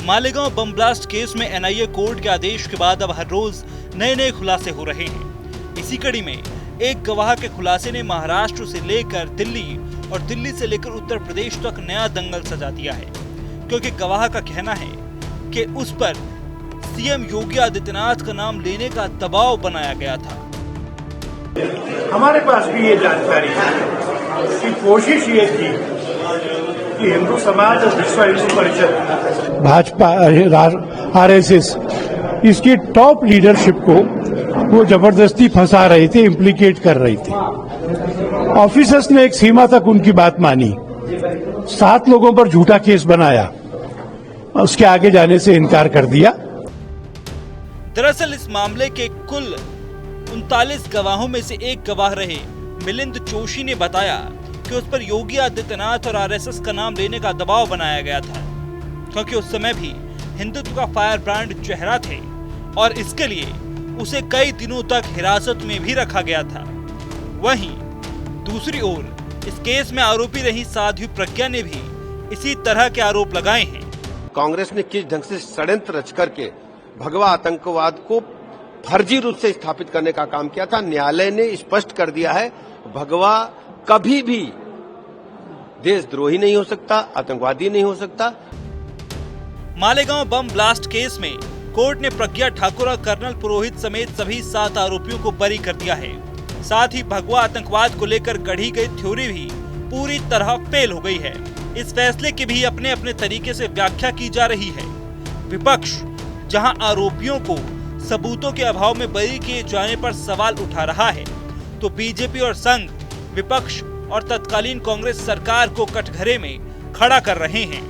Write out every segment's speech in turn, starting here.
Malegaon bomb blast case में NIA court के आदेश के बाद अब हर रोज नए खुलासे हो रहे हैं। इसी कड़ी में एक गवाह के खुलासे ने महाराष्ट्र से लेकर दिल्ली और दिल्ली से लेकर उत्तर प्रदेश तक नया दंगल सजा दिया है, क्योंकि गवाह का कहना है कि उस पर सीएम योगी आदित्यनाथ का नाम लेने का दबाव बनाया गया था। हमारे पास भी ये जानकारी है कि कोशिश ये थी कि हिंदू समाज और विश्व हिंदू परिषद, भाजपा, आरएसएस, इसकी टॉप लीडरशिप को वो जबरदस्ती फंसा रहे थे, इम्प्लीकेट कर रहे थे। ऑफिसर्स ने एक सीमा तक उनकी बात मानी, 7 लोगों पर झूठा केस बनाया, उसके आगे जाने से इनकार कर दिया। दरअसल इस मामले के कुल 39 गवाहों में से एक गवाह रहे मिलिंद जोशी ने बताया कि उस पर योगी आदित्यनाथ और आरएसएस का नाम लेने का दबाव बनाया गया था, क्योंकि उस समय भी हिंदुत्व का फायर ब्रांड चेहरा थे और इसके लिए उसे कई दिनों तक हिरासत में भी रखा गया था। वहीं दूसरी ओर इस केस में आरोपी रही साध्वी प्रज्ञा ने भी इसी तरह के आरोप लगाए हैं। कांग्रेस ने किस ढंग से षड्यंत्र रच करके भगवा आतंकवाद को फर्जी रूप से स्थापित करने का काम किया था। न्यायालय ने स्पष्ट कर दिया है, भगवा कभी भी देशद्रोही नहीं हो सकता, आतंकवादी नहीं हो सकता। मालेगांव बम ब्लास्ट केस में कोर्ट ने प्रज्ञा ठाकुर और कर्नल पुरोहित समेत सभी 7 आरोपियों को बरी कर दिया है। साथ ही भगवा आतंकवाद को लेकर गढ़ी गई थ्योरी भी पूरी तरह फेल हो गई है। इस फैसले की भी अपने अपने तरीके से व्याख्या की जा रही है। विपक्ष जहां आरोपियों को सबूतों के अभाव में बरी किए जाने पर सवाल उठा रहा है, तो बीजेपी और संघ विपक्ष और तत्कालीन कांग्रेस सरकार को कटघरे में खड़ा कर रहे हैं।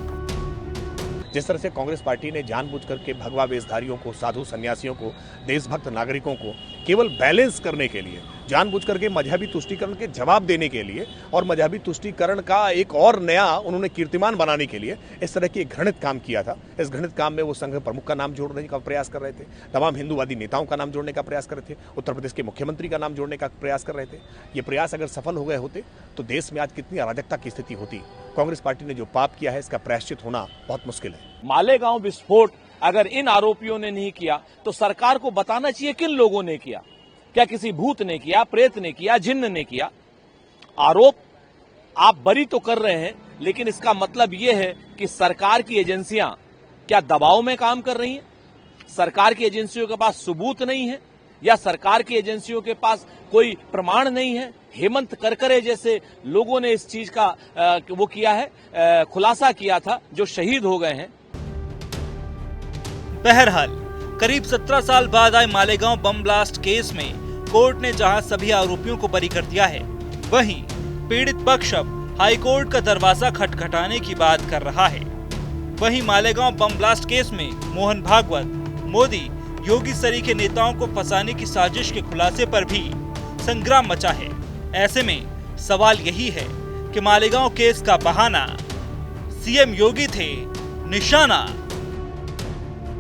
जिस तरह से कांग्रेस पार्टी ने जानबूझकर के भगवा वेशधारियों को, साधु सन्यासियों को, देशभक्त नागरिकों को केवल बैलेंस करने के लिए, जानबूझकर के मजहबी तुष्टीकरण के जवाब देने के लिए और मजहबी तुष्टीकरण का एक और नया उन्होंने कीर्तिमान बनाने के लिए इस तरह की घृणित काम किया था। इस घृणित काम में वो संघ प्रमुख का नाम जोड़ने का प्रयास कर रहे थे, तमाम हिंदूवादी नेताओं का नाम जोड़ने का प्रयास कर रहे थे, उत्तर प्रदेश के मुख्यमंत्री का नाम जोड़ने का प्रयास कर रहे थे। ये प्रयास अगर सफल हो गए होते तो देश में आज कितनी अराजकता की स्थिति होती। कांग्रेस पार्टी ने जो पाप किया है, इसका प्रायश्चित होना बहुत मुश्किल है। मालेगांव विस्फोट अगर इन आरोपियों ने नहीं किया तो सरकार को बताना चाहिए किन लोगों ने किया। क्या किसी भूत ने किया, प्रेत ने किया, जिन्न ने किया? आरोप आप बरी तो कर रहे हैं, लेकिन इसका मतलब यह है कि सरकार की एजेंसियां क्या दबाव में काम कर रही हैं? सरकार की एजेंसियों के पास सबूत नहीं है या सरकार की एजेंसियों के पास कोई प्रमाण नहीं है? हेमंत करकरे जैसे लोगों ने इस चीज का वो किया है, खुलासा किया था, जो शहीद हो गए हैं। बहरहाल करीब 17 साल बाद आए मालेगांव बम ब्लास्ट केस में कोर्ट ने जहां सभी आरोपियों को बरी कर दिया है, वहीं पीड़ित पक्ष अब हाईकोर्ट का दरवाजा खटखटाने की बात कर रहा है। वहीं मालेगांव बम ब्लास्ट केस में मोहन भागवत, मोदी, योगी सरीखे नेताओं को फंसाने की साजिश के खुलासे पर भी संग्राम मचा है। ऐसे में सवाल यही है कि मालेगांव केस का बहाना सीएम योगी थे, निशाना